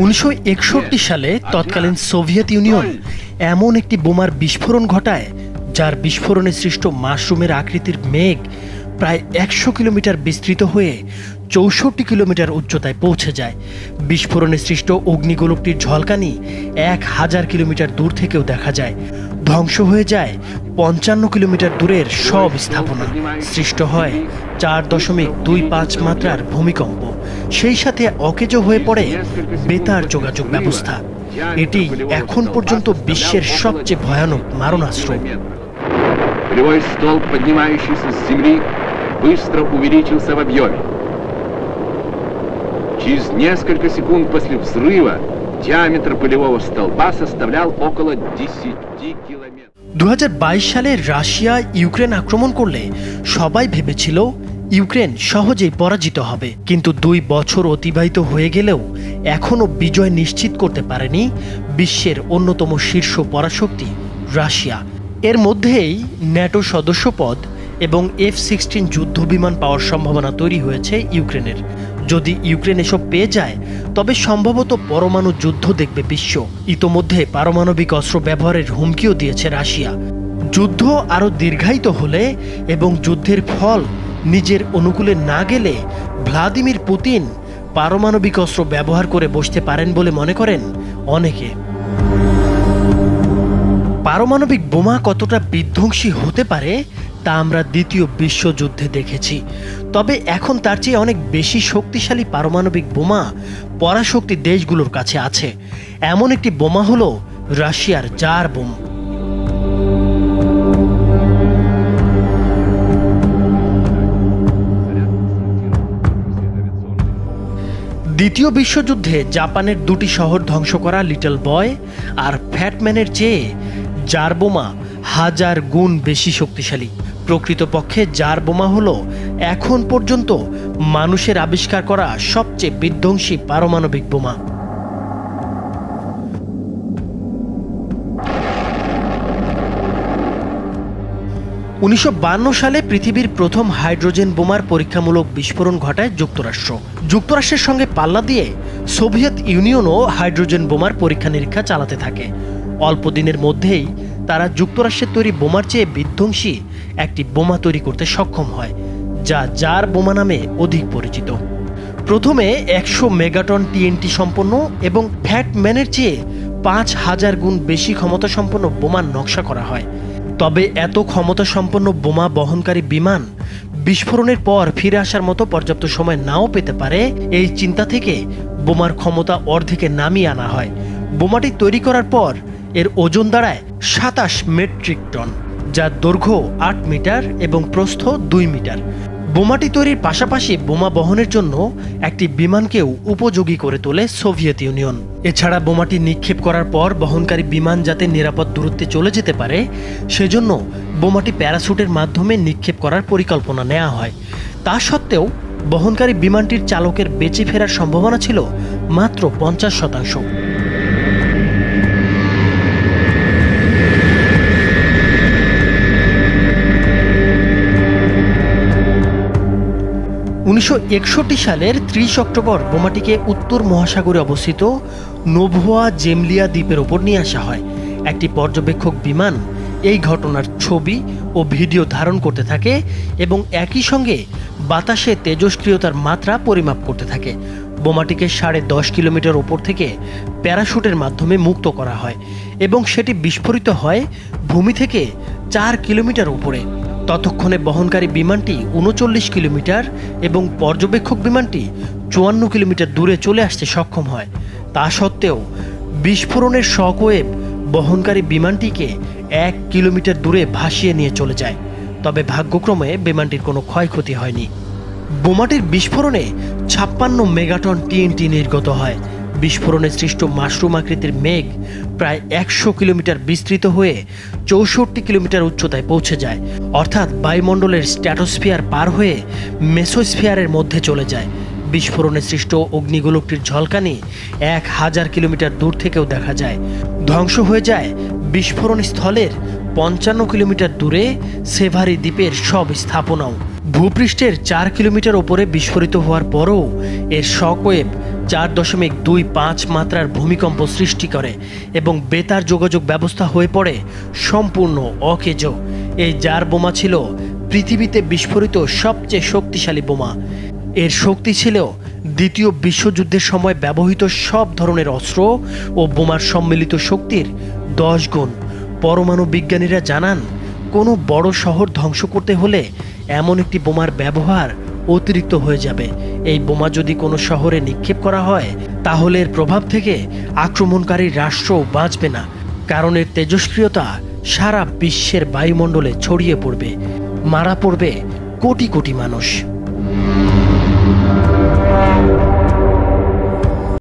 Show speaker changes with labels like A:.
A: 1961 সালে তৎকালীন Soviet union এমন একটি বোমার বিস্ফোরণ ঘটায় যার বিস্ফোরণে সৃষ্ট মাশরুমের আকৃতির মেঘ প্রায় 100 কিলোমিটার বিস্তৃত হয়ে 64 কিলোমিটার উচ্চতায় পৌঁছে যায়। বিস্ফোরণে সৃষ্ট অগ্নিগোলকটির ঝলকানি 1000 কিলোমিটার দূর থেকেও দেখা যায়। ধ্বংস হয়ে যায় 55 কিলোমিটার দূরের সব স্থাপনা। সৃষ্ট হয় 4.25 মাত্রার ভূমিকম্প। সেই সাথে অকেজো হয়ে পড়ে বেতার যোগাযোগ ব্যবস্থা। এটি এখন পর্যন্ত বিশ্বের সবচেয়ে ভয়ানক মারণাস্ত্র।
B: Полевой столб, поднимающийся с земли, быстро увеличился в объеме. Через несколько секунд после взрыва диаметр полевого столба составлял около 10 километров.
A: 2022 সালে রাশিয়া ইউক্রেন আক্রমণ করলে সবাই ভেবেছিল ইউক্রেন সহজেই পরাজিত হবে, কিন্তু 2 বছর অতিবাহিত হয়ে গেলেও এখনও বিজয় নিশ্চিত করতে পারেনি বিশ্বের অন্যতম শীর্ষ পরাশক্তি রাশিয়া। এর মধ্যেই ন্যাটো সদস্যপদ এবং F-16 যুদ্ধবিমান পাওয়ার সম্ভাবনা তৈরি হয়েছে ইউক্রেনের। যদি ইউক্রেন এসব পেয়ে যায় তবে সম্ভবত পরমাণু যুদ্ধ দেখবে বিশ্ব। ইতোমধ্যে পারমাণবিক অস্ত্র ব্যবহারের হুমকিও দিয়েছে রাশিয়া। যুদ্ধ আরও দীর্ঘায়িত হলে এবং যুদ্ধের ফল নিজের অনুকূলে না গেলে ভ্লাদিমির পুতিন পারমাণবিক অস্ত্র ব্যবহার করে বসতে পারেন বলে মনে করেন অনেকে। পারমাণবিক বোমা কতটা বিধ্বংসী হতে পারে তা আমরা দ্বিতীয় বিশ্বযুদ্ধে দেখেছি। তবে এখন তার চেয়ে অনেক বেশি শক্তিশালী পারমাণবিক বোমা পরাশক্তি দেশগুলোর কাছে আছে। এমন একটি বোমা হলো রাশিয়ার জার বোম। দ্বিতীয় বিশ্বযুদ্ধে জাপানের 2টি শহর ধ্বংস করা লিটল বয় আর ফ্যাটম্যানের চেয়ে জার বোমা 1000 গুণ বেশি শক্তিশালী। প্রকৃতপক্ষে জার বোমা হলো এখন পর্যন্ত মানুষের আবিষ্কার করা সবচেয়ে বিধ্বংসী পারমাণবিক বোমা। উনিশশো সালে পৃথিবীর প্রথম হাইড্রোজেন বোমার পরীক্ষামূলক বিস্ফোরণ ঘটায় যুক্তরাষ্ট্র। যুক্তরাষ্ট্রের সঙ্গে পাল্লা দিয়ে সোভিয়েত ইউনিয়নও হাইড্রোজেন বোমার পরীক্ষা নিরীক্ষা চালাতে থাকে। অল্প দিনের মধ্যেই তারা যুক্তরাষ্ট্রের তৈরি বোমার চেয়ে বিধ্বংসী একটি বোমা তৈরি করতে সক্ষম হয়, যা জার বোমা নামে অধিক পরিচিত। প্রথমে 100 মেগাটন টিএনটি সম্পন্ন এবং ফ্যাটম্যানের চেয়ে 5000 গুণ বেশি ক্ষমতা সম্পন্ন বোমার নকশা করা হয়। তবে এত ক্ষমতা সম্পন্ন বোমা বহনকারী বিমান বিস্ফোরণের পর ফিরে আসার মতো পর্যাপ্ত সময় নাও পেতে পারে। এই চিন্তা থেকে বোমার ক্ষমতা অর্ধেকে নামিয়ে আনা হয়। বোমাটি তৈরি করার পর এর ওজন দাঁড়ায় 27 মেট্রিক টন, যার দৈর্ঘ্য 8 মিটার এবং প্রস্থ 2 মিটার। বোমাটি তৈরির পাশাপাশি বোমা বহনের জন্য একটি বিমানকেও উপযোগী করে তোলে সোভিয়েত ইউনিয়ন। এছাড়া বোমাটি নিক্ষেপ করার পর বহনকারী বিমান যাতে নিরাপদ দূরত্বে চলে যেতে পারে সেজন্য বোমাটি প্যারাশুটের মাধ্যমে নিক্ষেপ করার পরিকল্পনা নেওয়া হয়। তা সত্ত্বেও বহনকারী বিমানটির চালকের বেঁচে ফেরার সম্ভাবনা ছিল মাত্র 50%। 1961 সালের 30 অক্টোবর বোমাটিকে উত্তর মহাসাগরে অবস্থিত নোভোয়া জেমলিয়া দ্বীপের ওপর নিয়ে আসা হয়। একটি পর্যবেক্ষক বিমান এই ঘটনার ছবি ও ভিডিও ধারণ করতে থাকে এবং একই সঙ্গে বাতাসে তেজস্ক্রিয়তার মাত্রা পরিমাপ করতে থাকে। বোমাটিকে 10.5 কিলোমিটার ওপর থেকে প্যারাশুটের মাধ্যমে মুক্ত করা হয় এবং সেটি বিস্ফোরিত হয় ভূমি থেকে 4 কিলোমিটার উপরে। ততক্ষণে বহনকারী বিমানটি 39 কিলোমিটার এবং পর্যবেক্ষক বিমানটি 54 কিলোমিটার দূরে চলে আসতে সক্ষম হয়। তা সত্ত্বেও বিস্ফোরণের শকওয়েভ বহনকারী বিমানটিকে 1 কিলোমিটার দূরে ভাসিয়ে নিয়ে চলে যায়। তবে ভাগ্যক্রমে বিমানটির কোনো ক্ষয়ক্ষতি হয়নি। বোমাটির বিস্ফোরণে 56 মেগাটন টিএনটি নির্গত হয়। বিস্ফোরণে সৃষ্ট মাশরুম আকৃতির মেঘ প্রায় 100 কিলোমিটার বিস্তৃত হয়ে 64 কিলোমিটার উচ্চতায় পৌঁছে যায়, অর্থাৎ বায়ুমণ্ডলের স্ট্র্যাটোস্ফিয়ার পার হয়ে মেসোস্ফিয়ারের মধ্যে চলে যায়। বিস্ফোরণে সৃষ্ট অগ্নিগোলকটির ঝলকানি 1000 কিলোমিটার দূর থেকেও দেখা যায়। ধ্বংস হয়ে যায় বিস্ফোরণ স্থলের 55 কিলোমিটার দূরে সেভারি দ্বীপের সব স্থাপনাও। ভূপৃষ্ঠের 4 কিলোমিটার ওপরে বিস্ফোরিত হওয়ার পরও এর শকওয়েভ 4.25 মাত্রার ভূমিকম্প সৃষ্টি করে এবং বেতার যোগাযোগ ব্যবস্থা হয়ে পড়ে সম্পূর্ণ অকেজ। এই জার বোমা ছিল পৃথিবীতে বিস্ফোরিত সবচেয়ে শক্তিশালী বোমা। এর শক্তি ছিল দ্বিতীয় বিশ্বযুদ্ধের সময় ব্যবহৃত সব ধরনের অস্ত্র ও বোমার সম্মিলিত শক্তির 10 গুণ। পরমাণু বিজ্ঞানীরা জানান, কোনো বড় শহর ধ্বংস করতে হলে এমন একটি বোমার ব্যবহার অতিরিক্ত হয়ে যাবে। এই বোমা যদি কোনো শহরে নিক্ষেপ করা হয় তাহলে এর প্রভাব থেকে আক্রমণকারী রাষ্ট্রও বাঁচবে না, কারণ এর তেজস্ক্রিয়তা সারা বিশ্বের বায়ুমণ্ডলে ছড়িয়ে পড়বে, মারা পড়বে কোটি কোটি মানুষ।